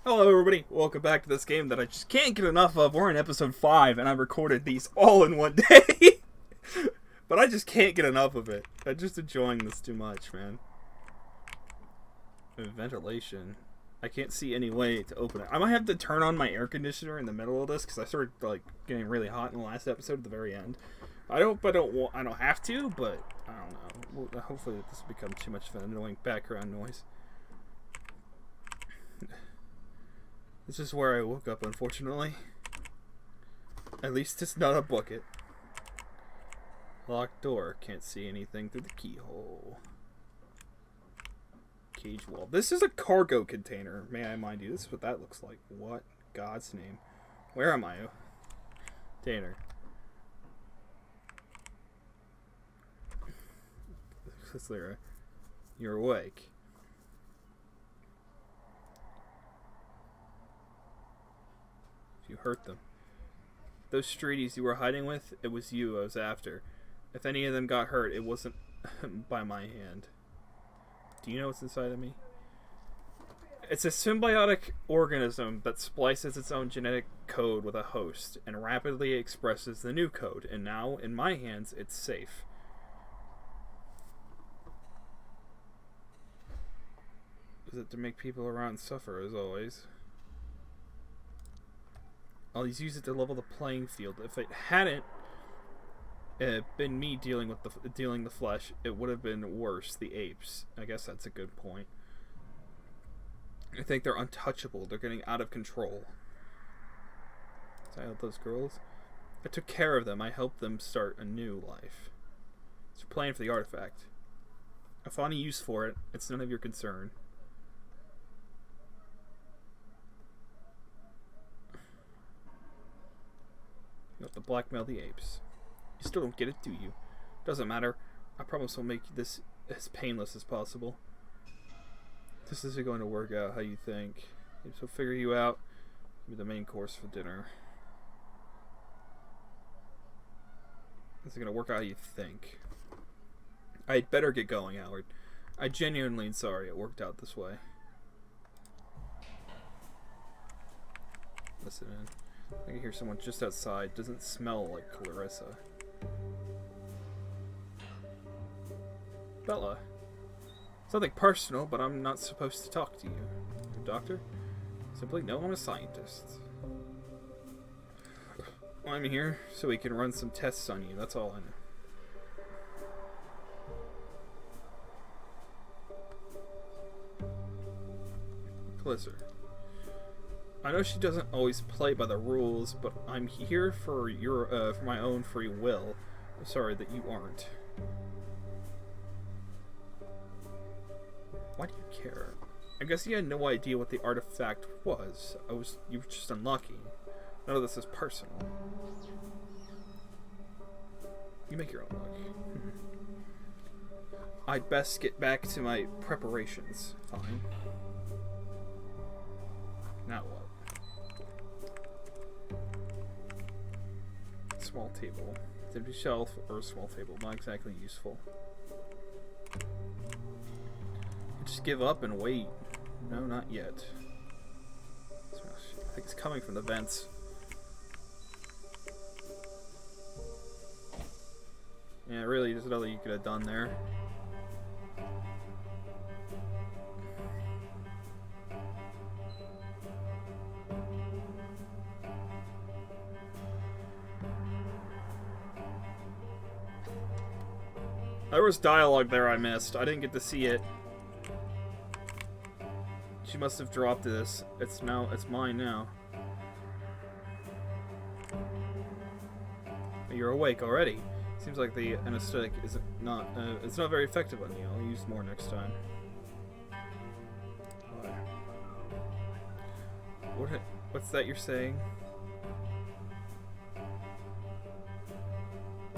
Hello everybody, welcome back to this game that I just can't get enough of. We're in episode 5 and I recorded these all in one day. But I just can't get enough of it. I'm just enjoying this too much, man. Ventilation. I can't see any way to open it. I might have to turn on my air conditioner in the middle of this because I started like getting really hot in the last episode at the very end. I don't have to, but I don't know. Well, hopefully this will become too much of an annoying background noise. This is where I woke up, unfortunately. At least it's not a bucket. Locked door. Can't see anything through the keyhole. Cage wall. This is a cargo container, may I mind you. This is what that looks like. What? God's name. Where am I? Container. You're awake. You hurt them. Those streeties you were hiding with, it was you I was after. If any of them got hurt, it wasn't by my hand. Do you know what's inside of me? It's a symbiotic organism that splices its own genetic code with a host and rapidly expresses the new code, and now, in my hands, it's safe. Is it to make people around suffer, as always? I'll use it to level the playing field. If it hadn't been me dealing the flesh, it would have been worse. The apes. I guess that's a good point. I think they're untouchable. They're getting out of control. So I helped those girls. I took care of them. I helped them start a new life. So you're playing for the artifact. I found a use for it. It's none of your concern. You have to blackmail the apes. You still don't get it, do you? Doesn't matter. I promise I'll make this as painless as possible. This isn't going to work out how you think. So figure you out. Be the main course for dinner. This is going to work out how you think. I'd better get going, Howard. I genuinely am sorry it worked out this way. Listen in. I can hear someone just outside. Doesn't smell like Clarissa. Bella. It's nothing personal, but I'm not supposed to talk to you. You're a doctor? Simply no, I'm a scientist. I'm here so we can run some tests on you. That's all I know. Clarissa. I know she doesn't always play by the rules, but I'm here for for my own free will. I'm sorry that you aren't. Why do you care? I guess you had no idea what the artifact was. You were just unlucky. None of this is personal. You make your own luck. I'd best get back to my preparations. Fine. Now what? Small table. It's an empty shelf or a small table. Not exactly useful. Just give up and wait. No, not yet. I think it's coming from the vents. Yeah, really, there's nothing you could have done there. There was dialogue there I missed. I didn't get to see it. She must have dropped this. It's mine now. You're awake already. Seems like the anesthetic is it's not very effective on you. I'll use more next time. What's that you're saying?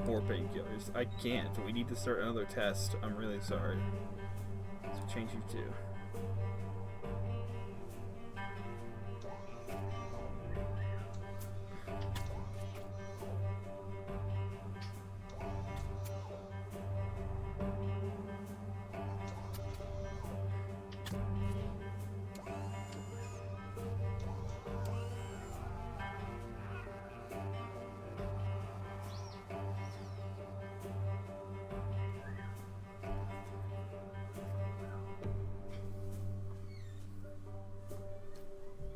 More painkillers. I can't. We need to start another test. I'm really sorry. So change you too.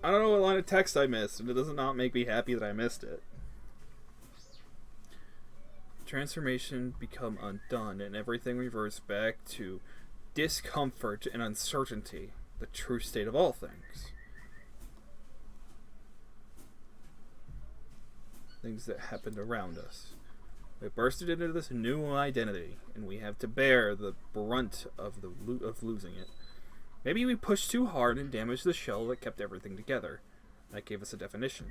I don't know what line of text I missed, and it does not make me happy that I missed it. Transformation become undone, and everything reverts back to discomfort and uncertainty, the true state of all things. Things that happened around us. We bursted into this new identity, and we have to bear the brunt of losing it. Maybe we pushed too hard and damaged the shell that kept everything together. That gave us a definition.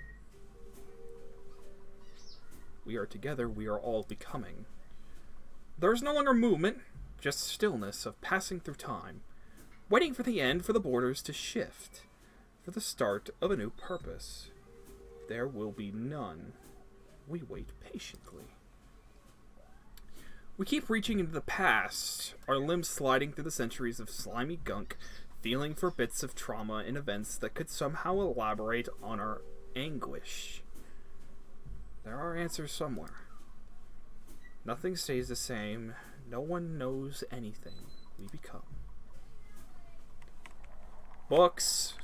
We are together, we are all becoming. There is no longer movement, just stillness of passing through time, waiting for the end, for the borders to shift, for the start of a new purpose. There will be none. We wait patiently. We keep reaching into the past, our limbs sliding through the centuries of slimy gunk, feeling for bits of trauma and events that could somehow elaborate on our anguish. There are answers somewhere. Nothing stays the same. No one knows anything. We become. Books.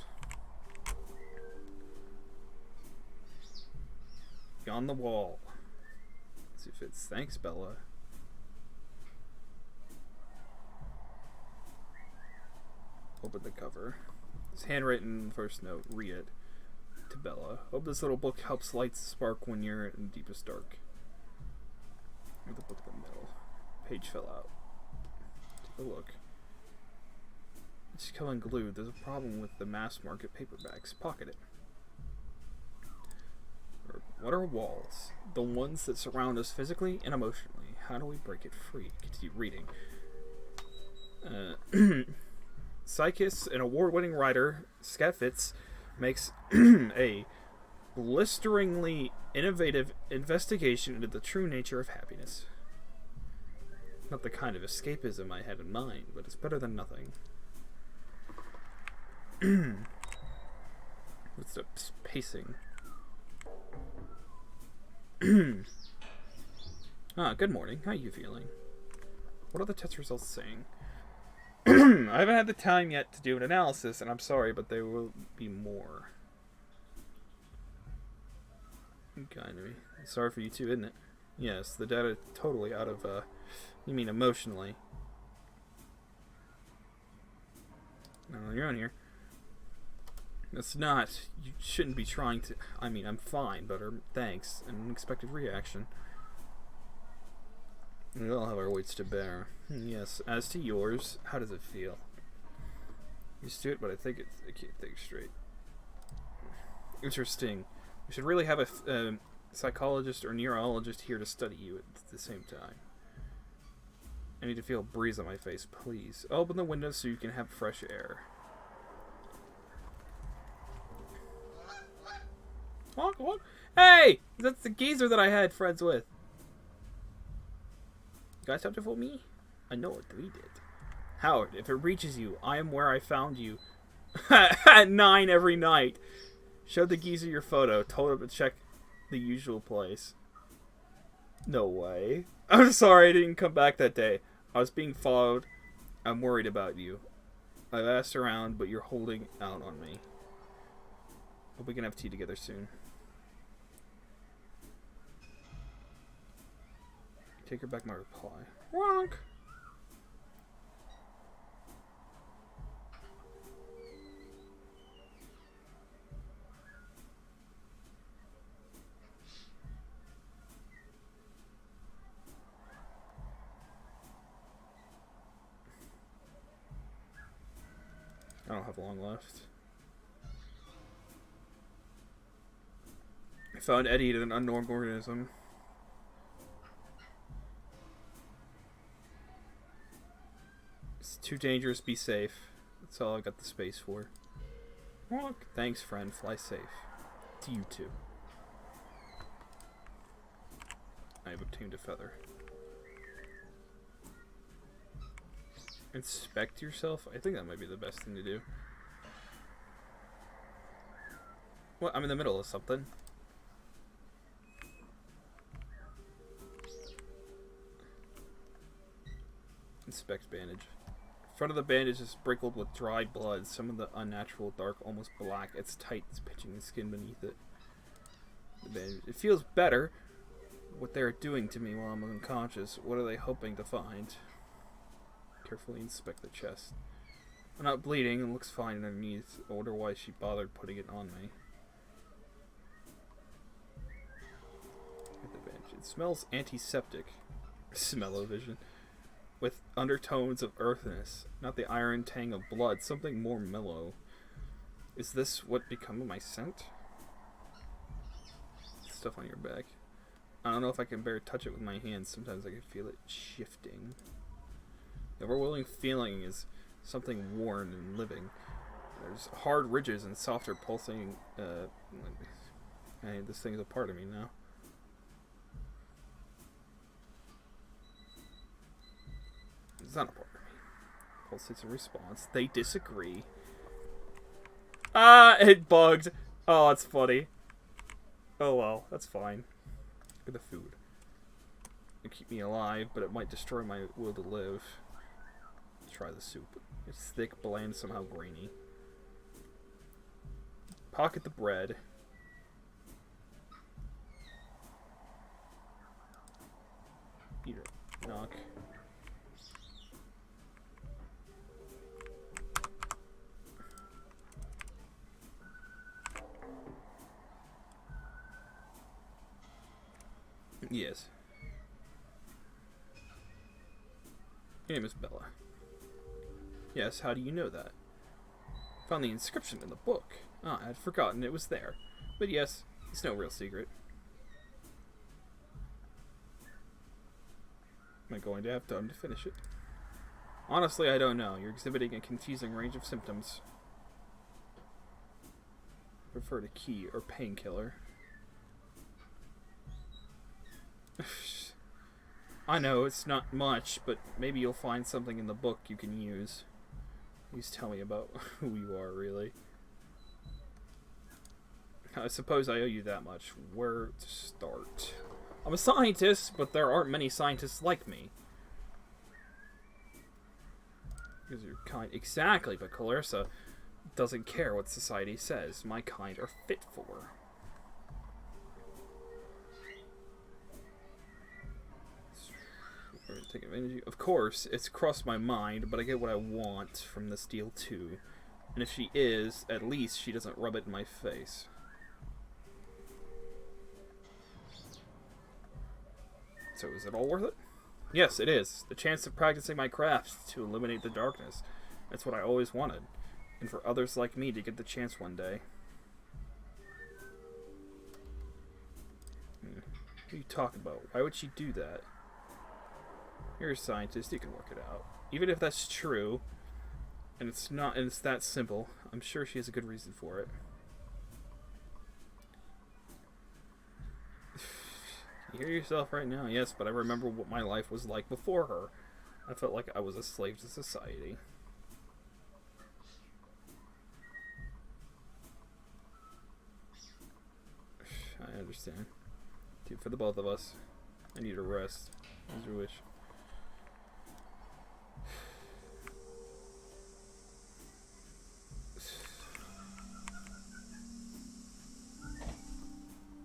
On the wall. Let's see if it's... Thanks, Bella. Open the cover. It's handwritten first note. Read it. To Bella. Hope this little book helps light spark when you're in deepest dark. Read the book in the middle. Page fell out. Take a look. It's still unglued. There's a problem with the mass market paperbacks. Pocket it. What are walls? The ones that surround us physically and emotionally. How do we break it free? Continue reading. Psychist and award-winning writer Scat Fitz makes a blisteringly innovative investigation into the true nature of happiness. Not the kind of escapism I had in mind, but it's better than nothing. What's the pacing? Good morning. How are you feeling? What are the test results saying? I haven't had the time yet to do an analysis, and I'm sorry, but there will be more. Kind of. Sorry for you too, isn't it? Yes, the data totally out of, you mean emotionally. No, you're on here. It's not. You shouldn't be trying to... I mean, I'm fine, but thanks. An unexpected reaction. We all have our weights to bear. Yes, as to yours, how does it feel? Used to it, but I can't think straight. Interesting. We should really have a psychologist or neurologist here to study you at the same time. I need to feel a breeze on my face, please. Open the window so you can have fresh air. What? Hey! That's the geezer that I had friends with. You got something for me? I know what we did. Howard, if it reaches you, I am where I found you. At 9 every night. Showed the geezer your photo. Told him to check the usual place. No way. I'm sorry I didn't come back that day. I was being followed. I'm worried about you. I've asked around, but you're holding out on me. Hope we can have tea together soon. Take her back my reply. Wonk! I don't have long left. I found Eddie in an unknown organism. It's too dangerous, be safe. That's all I got the space for. Walk. Thanks, friend. Fly safe. To you too. I have obtained a feather. Inspect yourself? I think that might be the best thing to do. What? I'm in the middle of something. Inspect bandage. Front of the bandage is sprinkled with dried blood, some of the unnatural dark, almost black. It's tight, it's pinching the skin beneath it. The bandage. It feels better. What they're doing to me while I'm unconscious. What are they hoping to find? Carefully inspect the chest. I'm not bleeding, it looks fine underneath. I wonder why she bothered putting it on me. Get the bandage. It smells antiseptic. Smell-o-vision. With undertones of earthiness. Not the iron tang of blood, something more mellow. Is this what become of my scent? Stuff on your back. I don't know if I can bear to touch it with my hands. Sometimes I can feel it shifting. The overwhelming feeling is something worn and living. There's hard ridges and softer pulsing. This thing's a part of me now. It's not a part of me. Pulsates a response. They disagree. Ah, it bugged. Oh, that's funny. Oh well, that's fine. Look at the food. It'll keep me alive, but it might destroy my will to live. Let's try the soup. It's thick, bland, somehow grainy. Pocket the bread. Eat it. Knock. Yes. Your name is Bella. Yes, how do you know that? Found the inscription in the book. Ah, I had forgotten it was there. But yes, it's no real secret. Am I going to have time to finish it? Honestly, I don't know. You're exhibiting a confusing range of symptoms. I prefer to key or painkiller. I know, it's not much, but maybe you'll find something in the book you can use. Please tell me about who you are, really. I suppose I owe you that much. Where to start? I'm a scientist, but there aren't many scientists like me. Because you're kind... Exactly, but Clarissa doesn't care what society says. My kind are fit for. Take advantage. Of course, it's crossed my mind, but I get what I want from this deal too. And if she is, at least she doesn't rub it in my face. So is it all worth it? Yes, it is. The chance of practicing my craft to eliminate the darkness. That's what I always wanted. And for others like me to get the chance one day. What are you talking about? Why would she do that? You're a scientist, you can work it out. Even if that's true, and it's that simple, I'm sure she has a good reason for it. You hear yourself right now, yes, but I remember what my life was like before her. I felt like I was a slave to society. I understand. Dude, for the both of us, I need a rest. As you wish.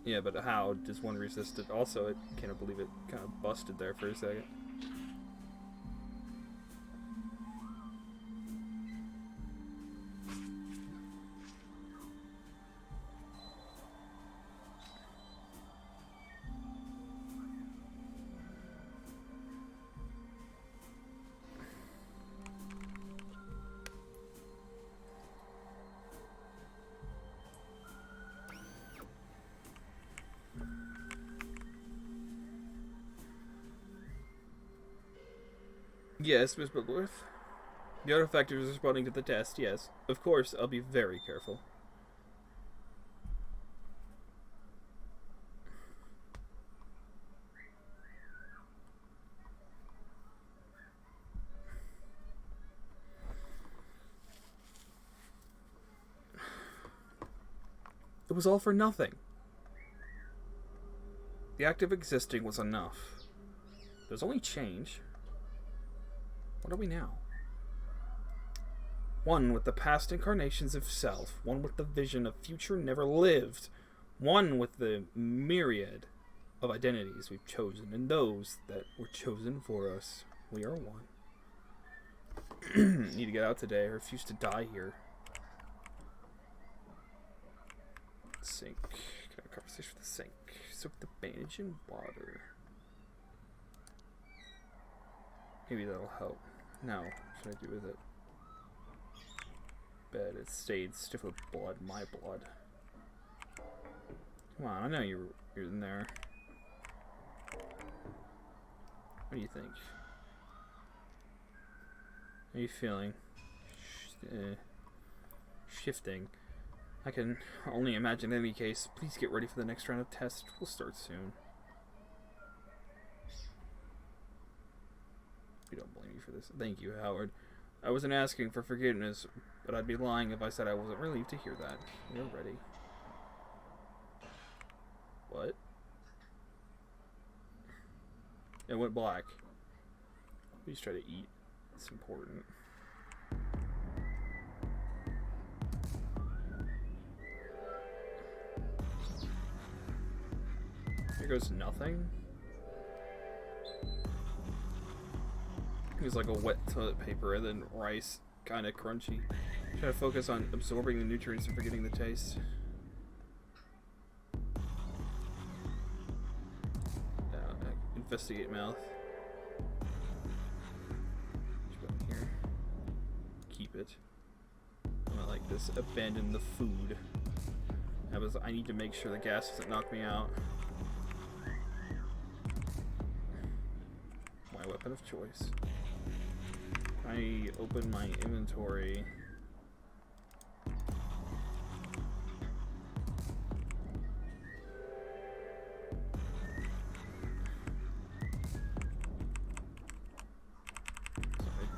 Yeah, but how does one resist it? Also, I can't believe it kind of busted there for a second. Yes, Miss Butterworth. The artifact is responding to the test, yes. Of course, I'll be very careful. It was all for nothing. The act of existing was enough. There's only change. What are we now? One with the past incarnations of self, one with the vision of future never lived, one with the myriad of identities we've chosen, and those that were chosen for us. We are one. Need to get out today. I refuse to die here. Sink. Can I have a conversation with the sink? Soak the bandage in water. Maybe that'll help. Now, what should I do with it? Bed. It stayed stiff with blood. My blood. Come on, I know you're in there. What do you think? How are you feeling? Shifting. I can only imagine in any case. Please get ready for the next round of tests. We'll start soon. We don't blame you for this. Thank you, Howard. I wasn't asking for forgiveness, but I'd be lying if I said I wasn't relieved to hear that. You're ready. What? It went black. Please try to eat. It's important. Here goes nothing. It's like a wet toilet paper and then rice, kind of crunchy. Try to focus on absorbing the nutrients and forgetting the taste. Investigate mouth. Here. Keep it. I'm not like this. Abandon the food. I need to make sure the gas doesn't knock me out. My weapon of choice. I open my inventory.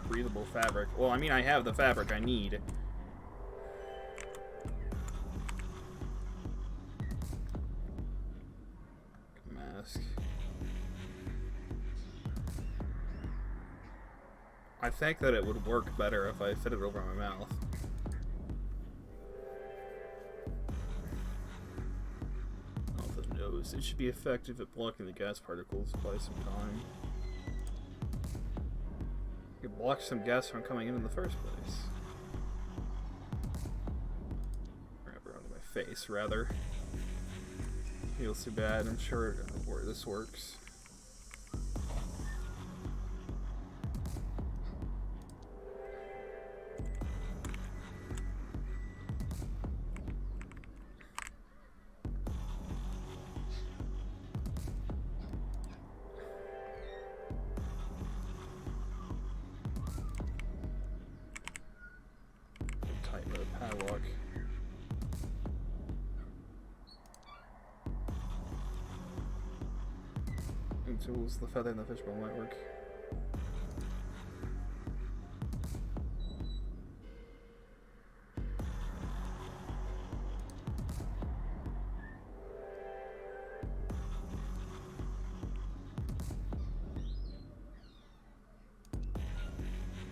Breathable fabric. Well, I mean, I have the fabric I need. Mask. I think that it would work better if I fit it over my mouth. Mouth and nose. It should be effective at blocking the gas particles by some time. You block some gas from coming in the first place. Wrap it onto my face, rather. Feels too bad. I'm sure where this works. Padlock. And tools, the feather and the fishbone might work.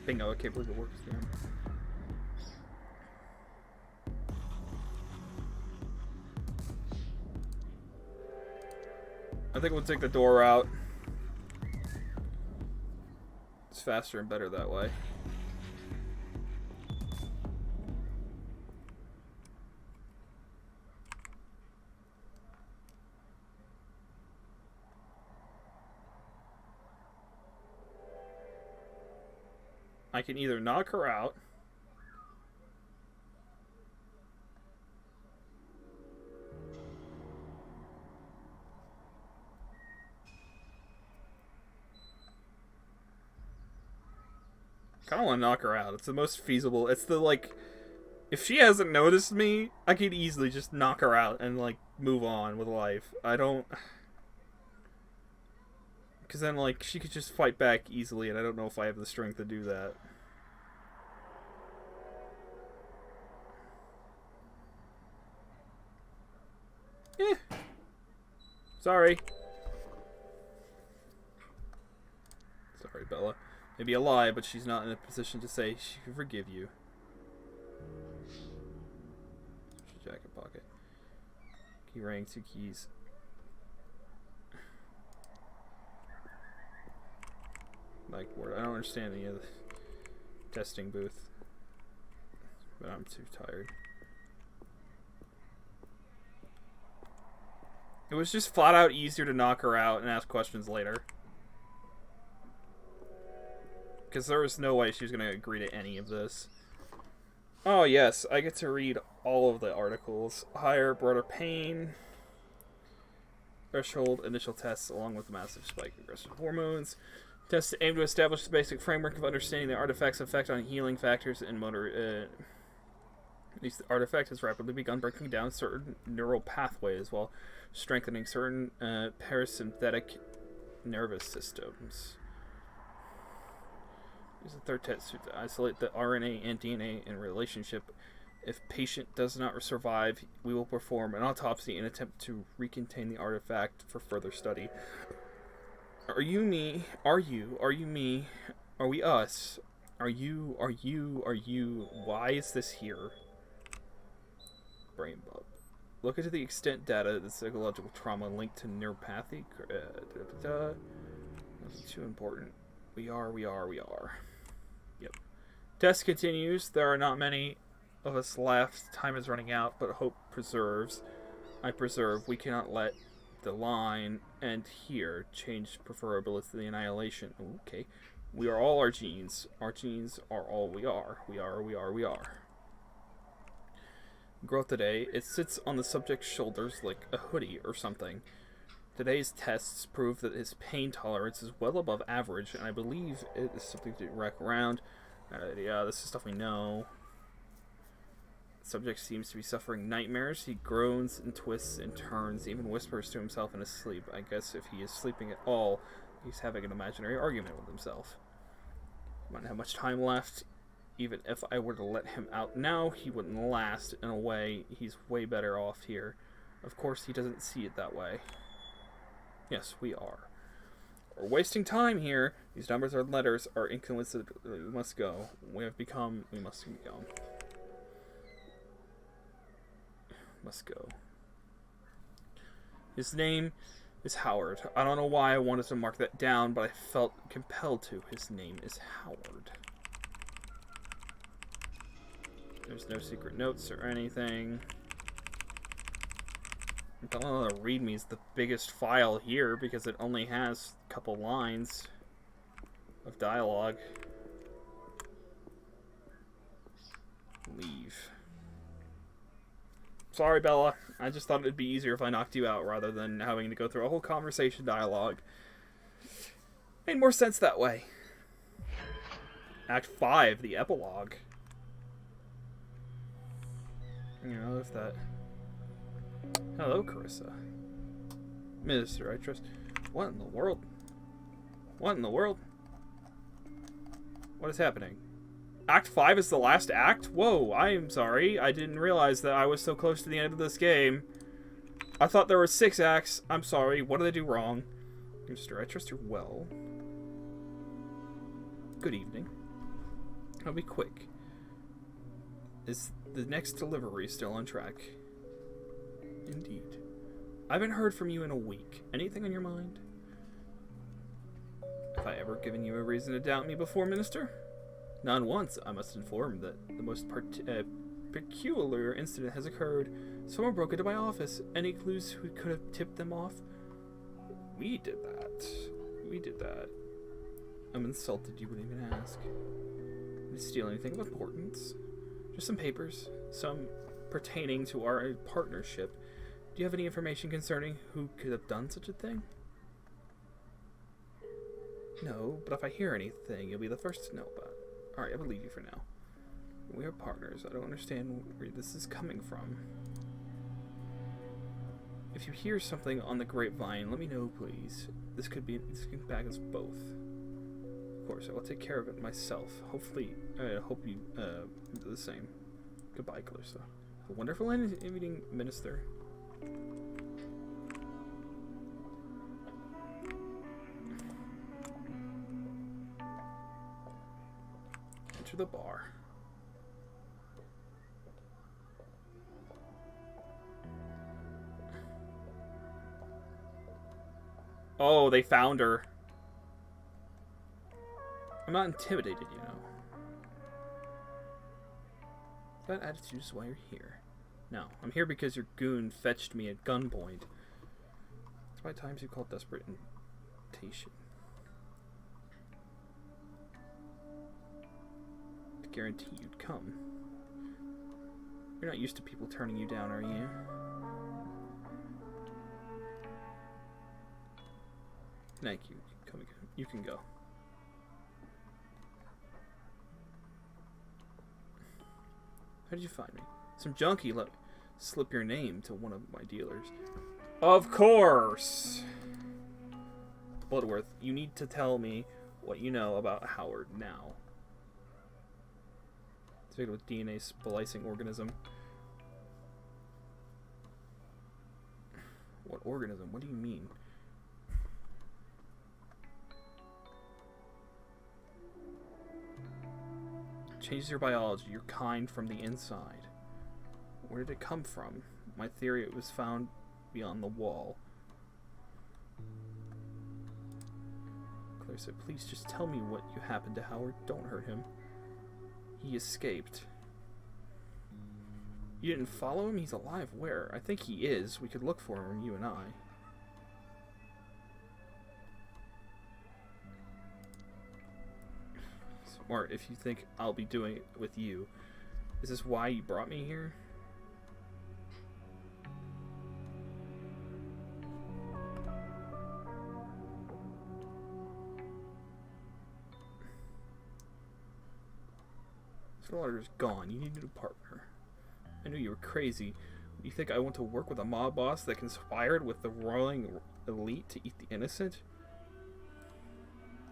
Bingo, I can't believe it works again. I think we'll take the door out. It's faster and better that way. I can either knock her out, I don't want to knock her out. It's the most feasible. It's the, like, if she hasn't noticed me, I could easily just knock her out and, like, move on with life. I don't... Because then, like, she could just fight back easily, and I don't know if I have the strength to do that. Eh. Sorry. Sorry, Bella. Maybe a lie, but she's not in a position to say she can forgive you. He rang 2 keys. Like, I don't understand any of the testing booth. But I'm too tired. It was just flat out easier to knock her out and ask questions later. Because there was no way she was going to agree to any of this. Oh yes, I get to read all of the articles. Higher, broader pain. Threshold initial tests along with the massive spike in aggressive hormones. Tests aim to establish the basic framework of understanding the artifact's effect on healing factors and motor. This artifact has rapidly begun breaking down certain neural pathways while strengthening certain parasympathetic nervous systems. Use the third test to isolate the RNA and DNA in relationship. If patient does not survive, we will perform an autopsy in attempt to recontain the artifact for further study. Are you me? Are you? Are you me? Are we us? Are you? Are you? Are you? Why is this here? Brain bug. Look into the extent data of the psychological trauma linked to neuropathy. That's too important. We are. Yep. Test continues. There are not many of us left. Time is running out, but hope preserves. I preserve. We cannot let the line end here. Change preferably to the annihilation. Okay. We are all our genes. Our genes are all we are. We are. Growth today. It sits on the subject's shoulders like a hoodie or something. Today's tests prove that his pain tolerance is well above average, and I believe it is something to wreck around. Yeah, this is stuff we know. The subject seems to be suffering nightmares. He groans and twists and turns, even whispers to himself in his sleep. I guess if he is sleeping at all, he's having an imaginary argument with himself. He wouldn't have much time left. Even if I were to let him out now, he wouldn't last. In a way, he's way better off here. Of course, he doesn't see it that way. Yes, we are. We're wasting time here. These numbers or letters are inconsistent. We must go. We must go. Must go. His name is Howard. I don't know why I wanted to mark that down, but I felt compelled to. His name is Howard. There's no secret notes or anything. The README is the biggest file here because it only has a couple lines of dialogue. Leave. Sorry, Bella. I just thought it'd be easier if I knocked you out rather than having to go through a whole conversation dialogue. Made more sense that way. Act 5, the epilogue. You know, if that... Hello, Carissa. Minister, I trust... What in the world? What in the world? What is happening? Act 5 is the last act? Whoa, I am sorry. I didn't realize that I was so close to the end of this game. I thought there were 6 acts. I'm sorry. What did I do wrong? Minister, I trust you're well. Good evening. I'll be quick. Is the next delivery still on track? Indeed. I haven't heard from you in a week. Anything on your mind? Have I ever given you a reason to doubt me before, Minister? Not once, I must inform that the most peculiar incident has occurred. Someone broke into my office. Any clues who could have tipped them off? We did that. I'm insulted you wouldn't even ask. Did you steal anything of importance? Just some papers. Some pertaining to our partnership. Do you have any information concerning who could have done such a thing? No, but if I hear anything, you'll be the first to know about it. Alright, I believe you for now. We are partners. I don't understand where this is coming from. If you hear something on the grapevine, let me know, please. This can bag us both. Of course, I will take care of it myself. Hopefully, I hope you do the same. Goodbye, Clarissa. A wonderful evening, Minister. Enter the bar. Oh, they found her. I'm not intimidated, you know. That attitude is why you're here. No, I'm here because your goon fetched me at gunpoint. It's by times you call desperate invitation. To guarantee you'd come. You're not used to people turning you down, are you? Thank you. Come again. You can go. How did you find me? Some junkie let slip your name to one of my dealers. Of course! Bloodworth, you need to tell me what you know about Howard now. It's with DNA splicing organism. What organism? What do you mean? Changes your biology, your kind from the inside. Where did it come from? My theory, it was found beyond the wall. Claire said, please just tell me what you happened to Howard. Don't hurt him. He escaped. You didn't follow him? He's alive. Where? I think he is. We could look for him, you and I. Or if you think I'll be doing it with you. Is this why you brought me here? Slaughter's gone. You need a new partner. I knew you were crazy. You think I want to work with a mob boss that conspired with the roiling elite to eat the innocent?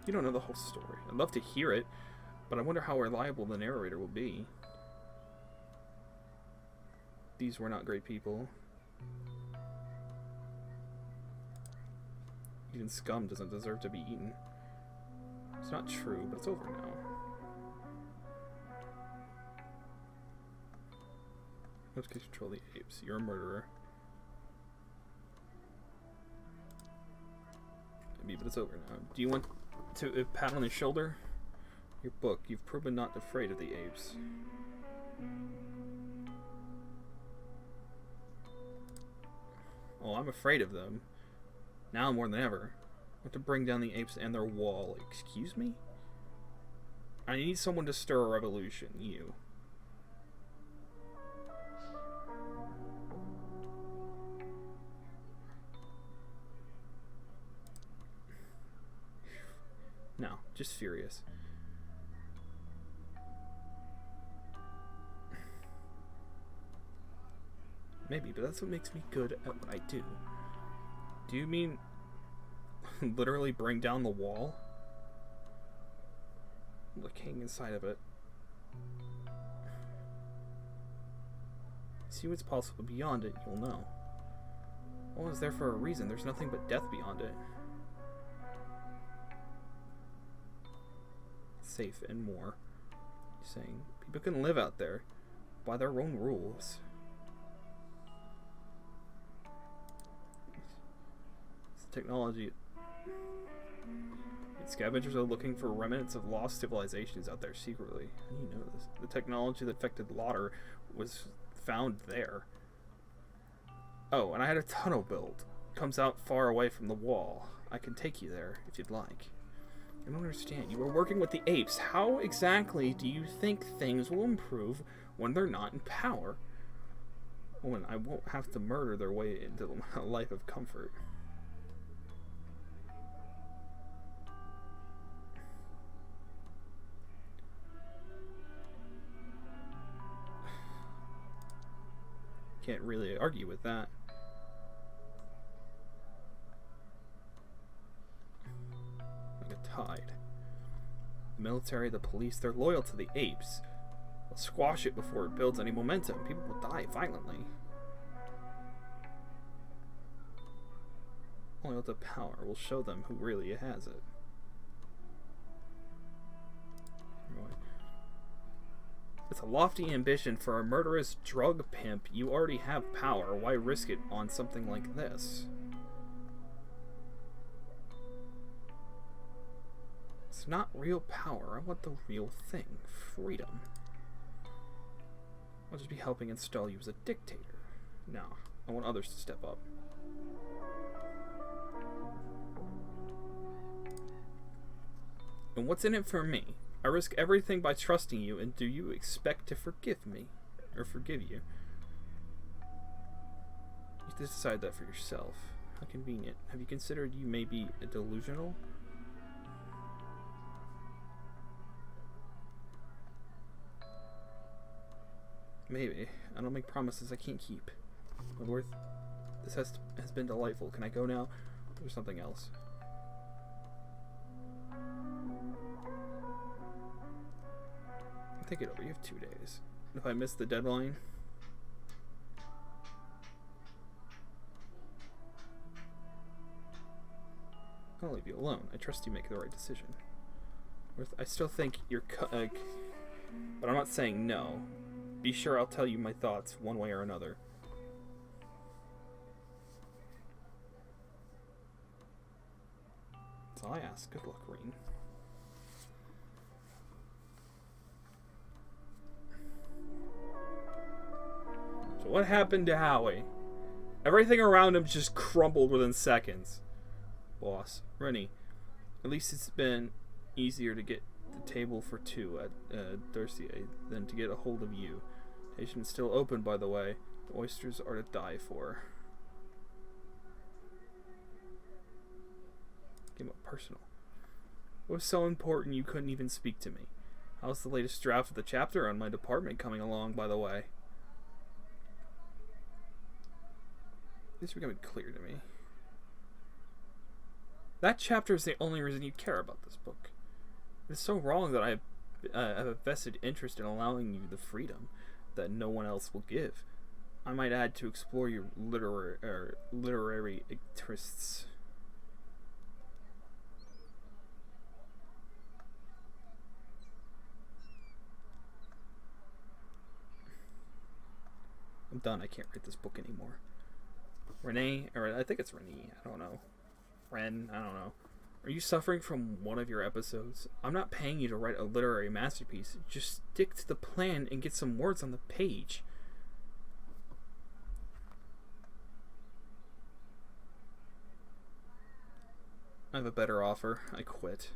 You don't know the whole story. I'd love to hear it, but I wonder how reliable the narrator will be. These were not great people. Even scum doesn't deserve to be eaten. It's not true, but it's over now. Let's control the apes. You're a murderer. Maybe, but it's over now. Do you want to a pat on the shoulder? Your book. You've proven not afraid of the apes. Oh, I'm afraid of them. Now more than ever. I want to bring down the apes and their wall. Excuse me? I need someone to stir a revolution. You. No, just furious. Maybe, but that's what makes me good at what I do. Do you mean literally bring down the wall? Look, hang inside of it. See what's possible beyond it, you'll know. All is there for a reason. There's nothing but death beyond it. Safe and more. You're saying people can live out there by their own rules. It's technology. Scavengers are looking for remnants of lost civilizations out there secretly. How do you know this? The technology that affected Lauder was found there. Oh, and I had a tunnel built. Comes out far away from the wall. I can take you there if you'd like. I don't understand. You were working with the apes. How exactly do you think things will improve when they're not in power? When I won't have to murder their way into a life of comfort. Can't really argue with that. Like a tide. The military, the police, they're loyal to the apes. They'll squash it before it builds any momentum. People will die violently. Loyal to power will show them who really has it. It's a lofty ambition for a murderous drug pimp. You already have power. Why risk it on something like this? It's not real power. I want the real thing. Freedom. I'll just be helping install you as a dictator. No, I want others to step up. And what's in it for me? I risk everything by trusting you, and do you expect to forgive me? Or forgive you? You have to decide that for yourself. How convenient. Have you considered you may be delusional? Maybe. I don't make promises I can't keep. Woodworth, this has been delightful. Can I go now? Or something else? Think it over. You have 2 days. If I miss the deadline, I'll leave you alone. I trust you make the right decision. I still think you're but I'm not saying no. Be sure I'll tell you my thoughts one way or another. That's all I ask. Good luck, Rean. So what happened to Howie? Everything around him just crumbled within seconds. Boss. Rennie, at least it's been easier to get the table for two at Durcier than to get a hold of you. Station is still open, by the way. The oysters are to die for. Came up personal. What was so important you couldn't even speak to me? How's the latest draft of the chapter on my department coming along, by the way? It's becoming clear to me. That chapter is the only reason you care about this book. It's so wrong that I have a vested interest in allowing you the freedom that no one else will give. I might add to explore your literary interests. I'm done. I can't write this book anymore. Renee, or I think it's Renee, I don't know. Ren, I don't know. Are you suffering from one of your episodes? I'm not paying you to write a literary masterpiece. Just stick to the plan and get some words on the page. I have a better offer. I quit.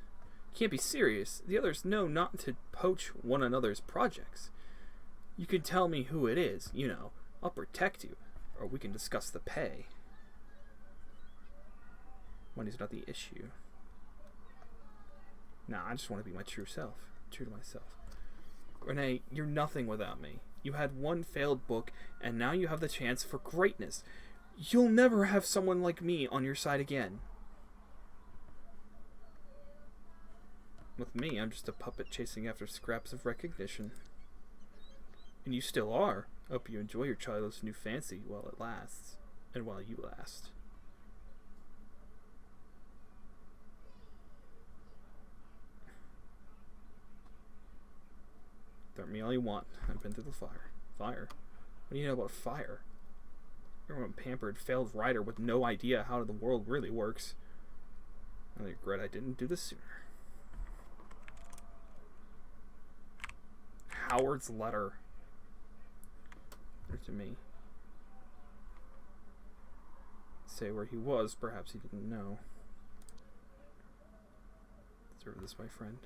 Can't be serious. The others know not to poach one another's projects. You can tell me who it is, you know. I'll protect you. Or we can discuss the pay. Money's not the issue. Nah, I just want to be my true self. True to myself. Renee, you're nothing without me. You had one failed book, and now you have the chance for greatness. You'll never have someone like me on your side again. With me, I'm just a puppet chasing after scraps of recognition. And you still are. Hope you enjoy your childless new fancy while it lasts. And while you last. Throw me all you want. I've been through the fire. Fire? What do you know about fire? You're a pampered, failed writer with no idea how the world really works. I regret I didn't do this sooner. Howard's letter. To me. Say where he was, perhaps he didn't know. Observe this, my friend.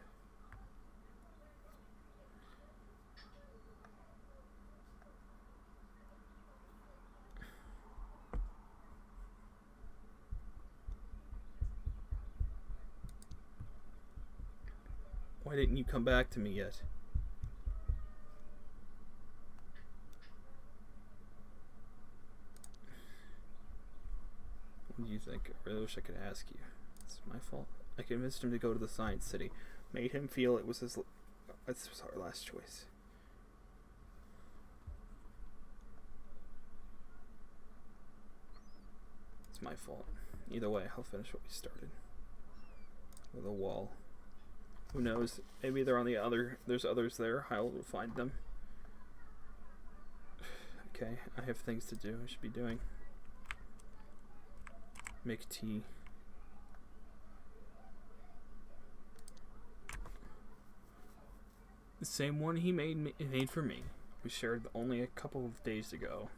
Why didn't you come back to me yet? What do you think? I really wish I could ask you. It's my fault. I convinced him to go to the Science City. Made him feel it was his... This was our last choice. It's my fault. Either way, I'll finish what we started. With a wall. Who knows? Maybe they're on the other... There's others there. I'll find them. Okay, I have things to do. I should be doing. Make tea. The same one he made for me. We shared only a couple of days ago.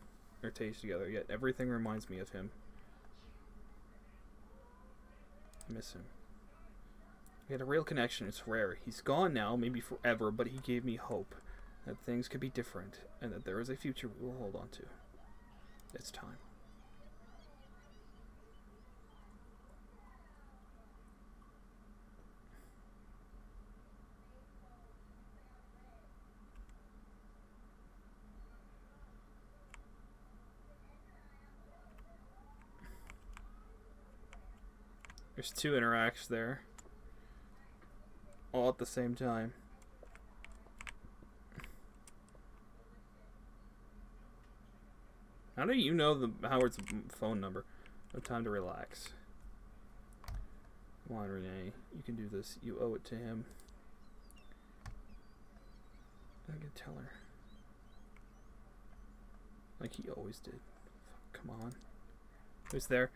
Or days together, yet everything reminds me of him. I miss him. We had a real connection, it's rare. He's gone now, maybe forever, but he gave me hope. That things could be different, and that there is a future we will hold on to. It's time. There's two interacts there. All at the same time. How do you know Howard's phone number? No time to relax. Come on, Renee. You can do this. You owe it to him. I can tell her. Like he always did. Come on. Who's there?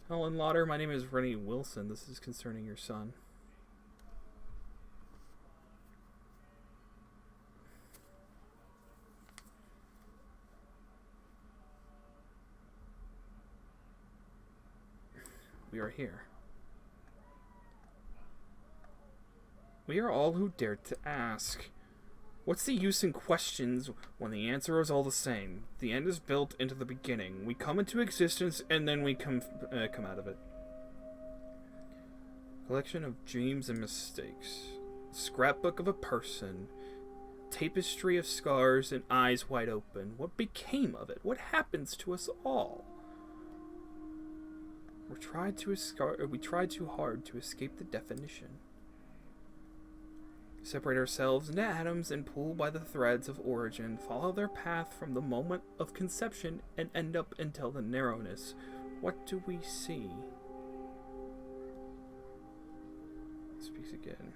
Helen Lauder, my name is Rennie Wilson. This is concerning your son. We are here. We are all who dared to ask. What's the use in questions when the answer is all the same? The end is built into the beginning. We come into existence and then we come out of it. Collection of dreams and mistakes. Scrapbook of a person. Tapestry of scars and eyes wide open. What became of it? What happens to us all? We tried too hard to escape the definition. Separate ourselves into atoms and pull by the threads of origin, follow their path from the moment of conception and end up until the narrowness. What do we see? Speaks again.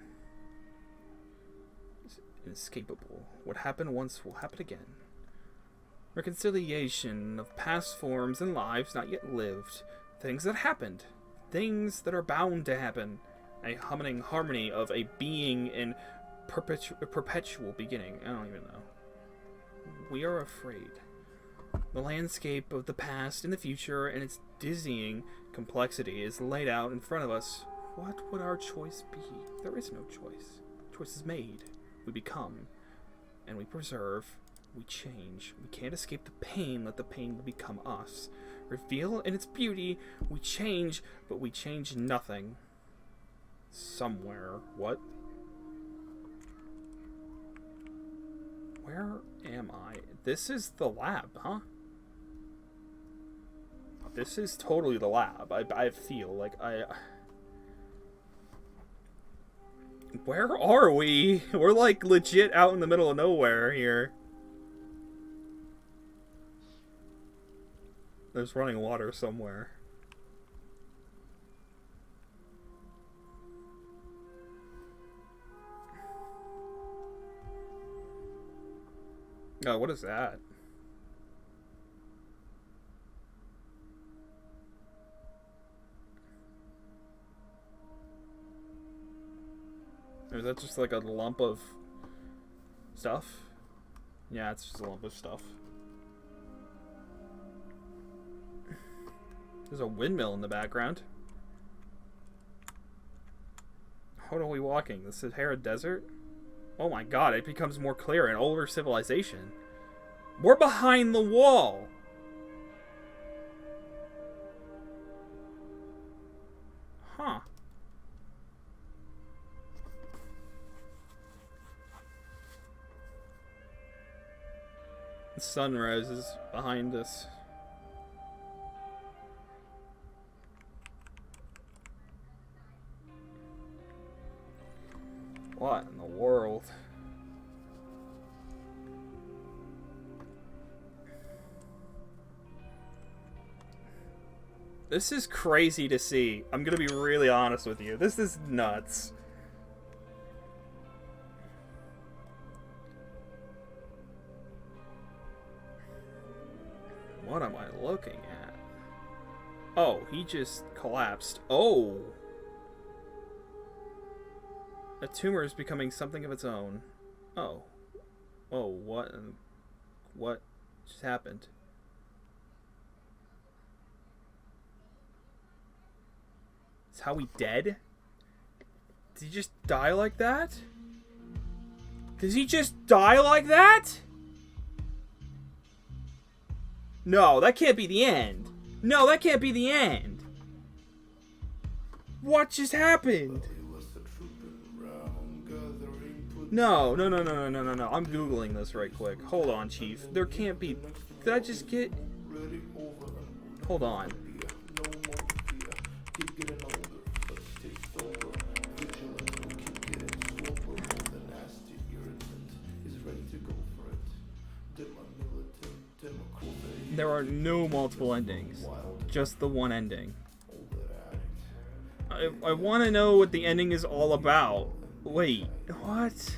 It's inescapable. What happened once will happen again. Reconciliation of past forms and lives not yet lived. Things that happened. Things that are bound to happen. A humming harmony of a being in perpetual beginning. I don't even know. We are afraid. The landscape of the past and the future and its dizzying complexity is laid out in front of us. What would our choice be? There is no choice. Choice is made. We become. And we preserve. We change. We can't escape the pain. Let the pain become us. Reveal in its beauty. We change, but we change nothing. Somewhere. What? Where am I? This is the lab, huh? This is totally the lab. I feel like Where are we? We're like legit out in the middle of nowhere here. There's running water somewhere. Oh, what is that? Or is that just like a lump of stuff? Yeah, it's just a lump of stuff. There's a windmill in the background. How are we walking? The Sahara Desert? Oh my god, it becomes more clear. An older civilization. We're behind the wall! Huh. The sunrise is behind us. What in the world? This is crazy to see. I'm gonna be really honest with you. This is nuts. What am I looking at? Oh, he just collapsed. Oh! A tumor is becoming something of its own. Oh. Oh, what? What just happened? Is Howie dead? Did he just die like that? Does he just die like that? No, that can't be the end. No, that can't be the end. What just happened? No. I'm Googling this right quick. Hold on, Chief. There can't be... Did I just get... Hold on. There are no multiple endings. Just the one ending. I want to know what the ending is all about. Wait, what?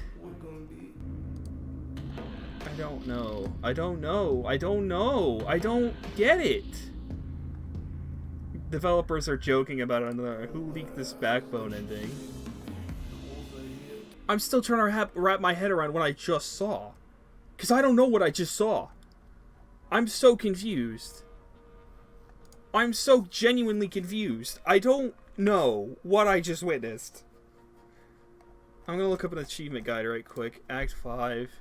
I don't know. I don't get it. Developers are joking about another who leaked this Backbone ending. I'm still trying to wrap my head around what I just saw. Because I don't know what I just saw. I'm so confused. I'm so genuinely confused. I don't know what I just witnessed. I'm gonna look up an achievement guide right quick. Act 5.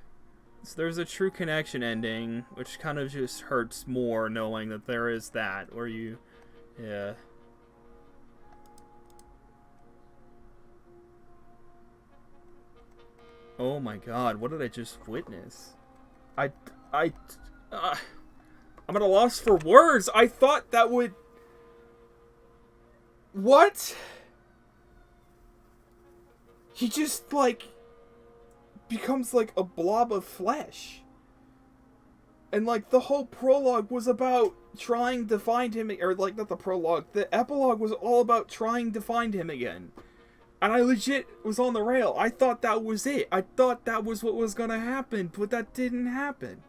So there's a True Connection ending, which kind of just hurts more knowing that there is that, where you... Yeah. Oh my god, what did I just witness? I'm at a loss for words. I thought that would... What? He just, like, becomes like a blob of flesh. And, like, the whole prologue was about trying to find him, or, like, not the prologue, the epilogue was all about trying to find him again. And I legit was on the rail. I thought that was it. I thought that was what was gonna happen, but that didn't happen.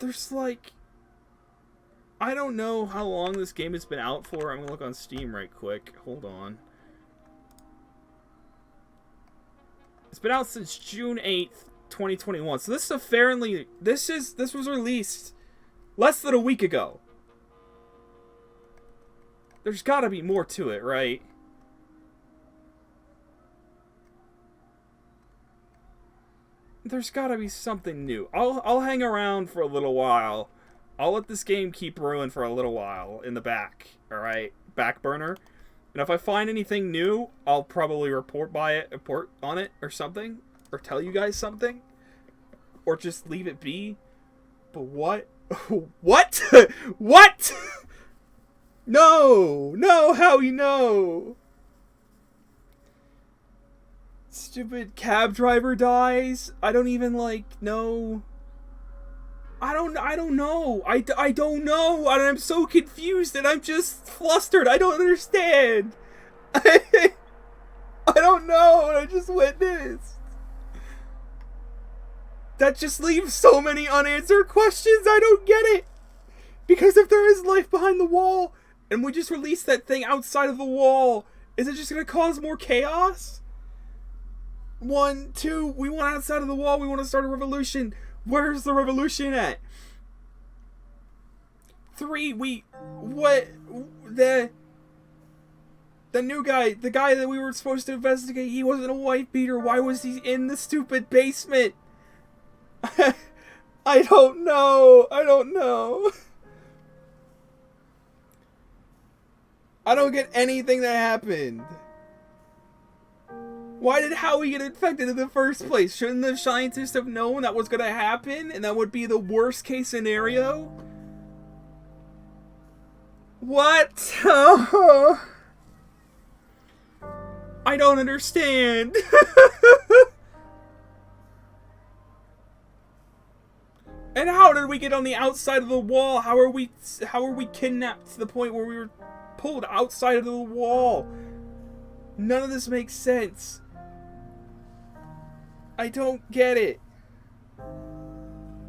There's, like... I don't know how long this game has been out for. I'm gonna look on Steam right quick. Hold on. It's been out since June 8th, 2021. So this is a fairly... This was released less than a week ago. There's gotta be more to it, right? There's gotta be something new. I'll hang around for a little while. I'll let this game keep brewing for a little while in the back, alright? Back burner. And if I find anything new, I'll probably report on it or something. Or tell you guys something. Or just leave it be. But what? What? What? No, Howie, no. Stupid cab driver dies. I don't even, like, know. I don't know. I don't know. And I'm so confused and I'm just flustered. I don't understand. I don't know what I just witnessed. That just leaves so many unanswered questions. I don't get it. Because if there is life behind the wall and we just release that thing outside of the wall, is it just going to cause more chaos? 1, 2, we want outside of the wall. We want to start a revolution. Where's the revolution at? 3, the new guy, the guy that we were supposed to investigate, he wasn't a wife beater. Why was he in the stupid basement? I don't know. I don't get anything that happened. Why did Howie get infected in the first place? Shouldn't the scientists have known that was going to happen? And that would be the worst case scenario? What? I don't understand. And how did we get on the outside of the wall? How are we kidnapped to the point where we were pulled outside of the wall? None of this makes sense. I don't get it.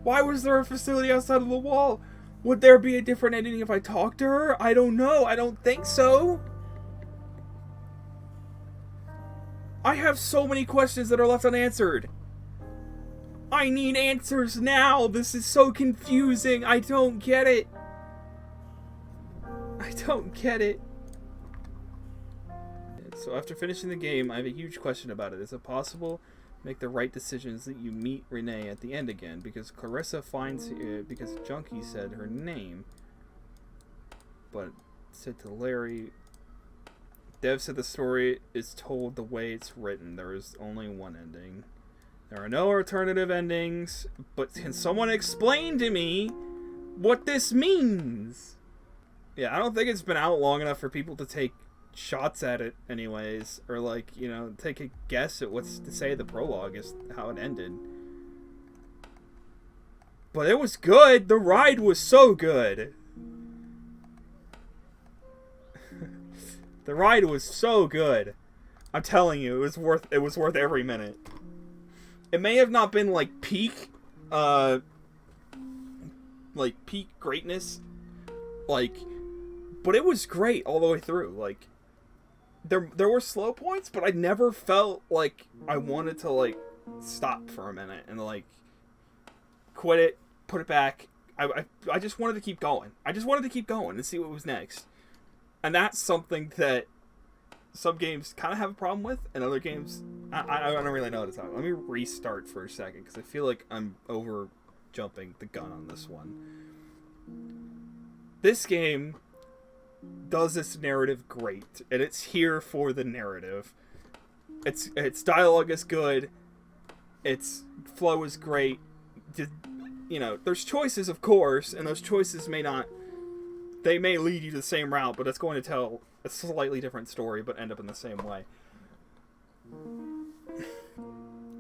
Why was there a facility outside of the wall? Would there be a different ending if I talked to her? I don't know. I don't think so. I have so many questions that are left unanswered. I need answers now. This is so confusing. I don't get it. I don't get it. So after finishing the game, I have a huge question about it. Is it possible to make the right decisions that you meet Renee at the end again? Because Clarissa finds because Junkie said her name, but said to Larry. Dev said the story is told the way it's written. There is only one ending. There are no alternative endings, but can someone explain to me what this means? Yeah, I don't think it's been out long enough for people to take shots at it anyways, or like, you know, take a guess at what's to say the prologue is how it ended. But it was good. The ride was so good. The ride was so good. I'm telling you, it was worth every minute. It may have not been like peak greatness, but it was great all the way through. Like, there were slow points, but I never felt like I wanted to like stop for a minute and like quit it, put it back. I just wanted to keep going. I just wanted to keep going and see what was next. And that's something that some games kind of have a problem with, and other games, I don't really know what to talk about. Let me restart for a second, because I feel like I'm over jumping the gun on this one. This game does its narrative great, and it's here for the narrative. Its dialogue is good, its flow is great. You know, there's choices, of course, and those choices may lead you to the same route, but it's going to tell a slightly different story, but end up in the same way.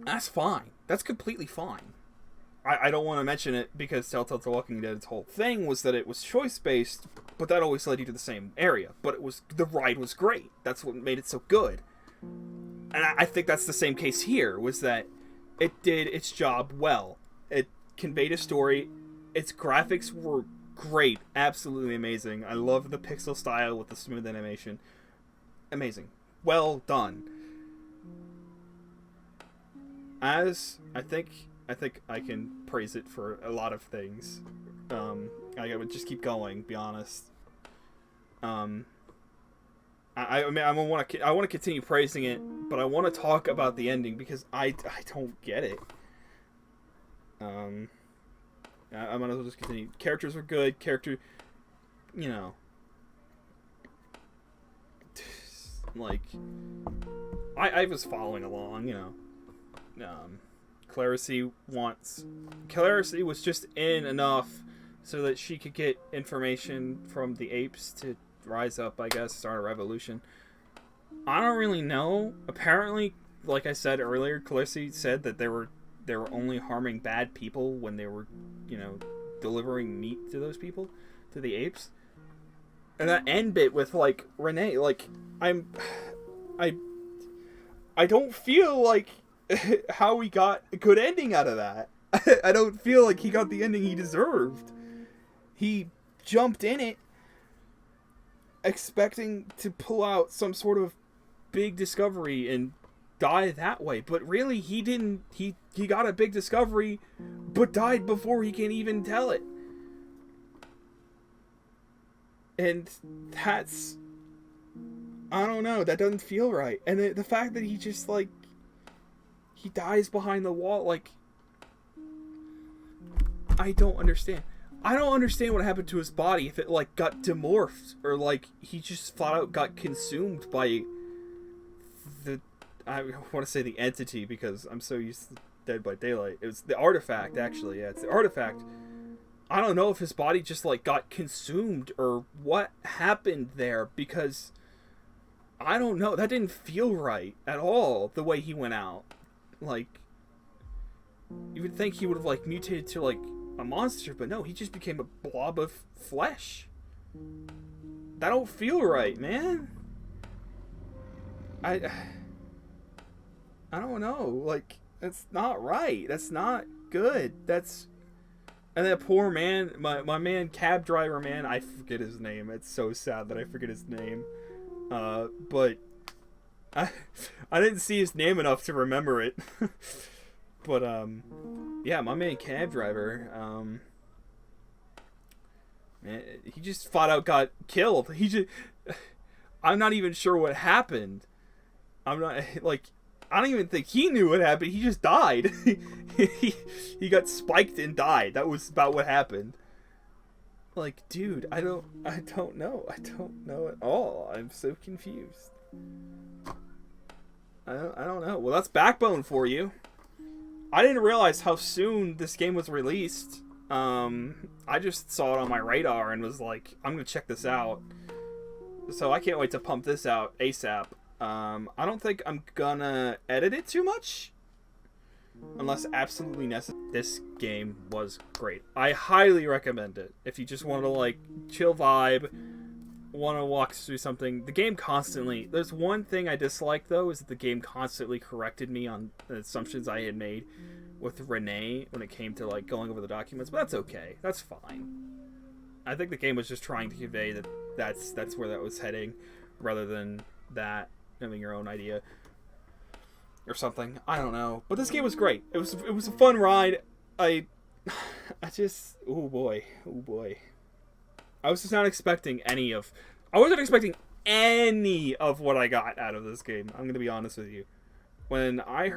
That's fine. That's completely fine. I don't want to mention it because Telltale The Walking Dead's whole thing was that it was choice-based, but that always led you to the same area. But the ride was great. That's what made it so good. And I think that's the same case here, was that it did its job well. It conveyed a story. Its graphics were great, absolutely amazing. I love the pixel style with the smooth animation. Amazing. Well done. As I think I can praise it for a lot of things. I would just keep going, be honest. I want to continue praising it, but I want to talk about the ending because I don't get it. I might as well just continue. Characters were good. You know, like, I was following along, you know. Clarice was just in enough so that she could get information from the apes to rise up, I guess, start a revolution. I don't really know. Apparently, like I said earlier, Clarice said that they were only harming bad people when they were, you know, delivering meat to those people, to the apes. And that end bit with, like, Renee, like, I don't feel like how we got a good ending out of that. I don't feel like he got the ending he deserved. He jumped in it expecting to pull out some sort of big discovery and die that way, but really he didn't. He got a big discovery but died before he can even tell it. And that's, I don't know, that doesn't feel right. And the fact that he just, like, he dies behind the wall, like, I don't understand. I don't understand what happened to his body, if it, like, got demorphed, or, like, he just flat out got consumed by I want to say the entity, because I'm so used to Dead by Daylight. It was the artifact, actually. Yeah, it's the artifact. I don't know if his body just, like, got consumed, or what happened there, because I don't know. That didn't feel right at all, the way he went out. Like, you would think he would have, like, mutated to, like, a monster, but no, he just became a blob of flesh. That don't feel right, man. I don't know. Like, that's not right. That's not good. That's... And that poor man, my man, cab driver man, I forget his name. It's so sad that I forget his name. But I I didn't see his name enough to remember it. But yeah, my main cab driver, man, he just flat out got killed. I'm not even sure what happened. I'm not like, I don't even think he knew what happened. He just died. he got spiked and died. That was about what happened. Like, dude, I don't know. I don't know at all. I'm so confused. I don't know. Well, that's Backbone for you. I didn't realize how soon this game was released. I just saw it on my radar and was like, I'm gonna check this out. So I can't wait to pump this out ASAP. I don't think I'm gonna edit it too much, unless absolutely necessary. This game was great. I highly recommend it. If you just want to like chill vibe, want to walk through something. The game constantly, there's one thing I dislike though, is that the game constantly corrected me on the assumptions I had made with Renee when it came to like going over the documents, but that's okay. That's fine. I think the game was just trying to convey that that's where that was heading, rather than that having your own idea or something. I don't know, but this game was great. It was a fun ride. I just, oh boy. I was just not expecting I wasn't expecting any of what I got out of this game. I'm gonna be honest with you. When I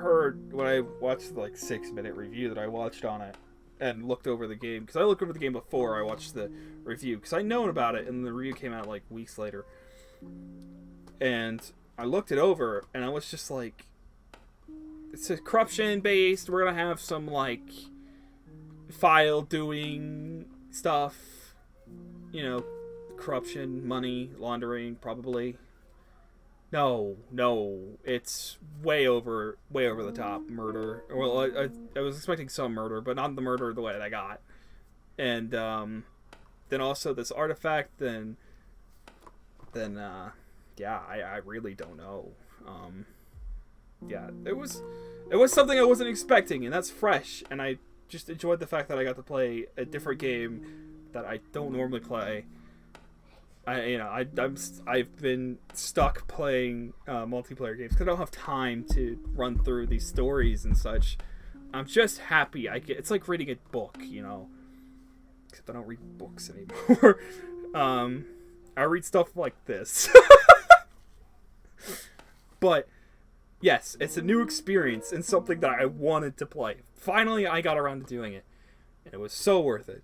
watched the like 6-minute review that I watched on it and looked over the game, because I looked over the game before I watched the review, because I'd known about it and the review came out like weeks later, and I looked it over and I was just like, it's a corruption based. We're gonna have some like file doing stuff, you know, corruption, money laundering, probably. No, it's way over the top murder. Well, I was expecting some murder, but not the murder the way that I got. And then also this artifact. Then yeah, I really don't know. Yeah, it was something I wasn't expecting, and that's fresh. And I just enjoyed the fact that I got to play a different game that I don't normally play. I've been stuck playing multiplayer games because I don't have time to run through these stories and such. I'm just happy it's like reading a book, you know. Except I don't read books anymore. I read stuff like this. But yes, it's a new experience and something that I wanted to play. Finally, I got around to doing it, and it was so worth it.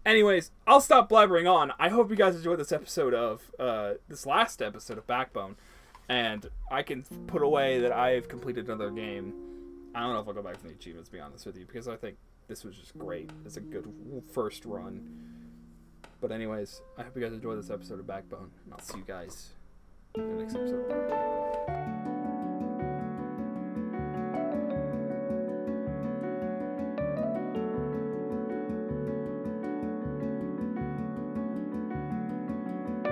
Anyways, I'll stop blabbering on. I hope you guys enjoyed this episode of this last episode of Backbone, and I can put away that I've completed another game. I don't know if I'll go back to the achievements, to be honest with you, because I think this was just great. It's a good first run. But anyways, I hope you guys enjoyed this episode of Backbone, and I'll see you guys in the next episode.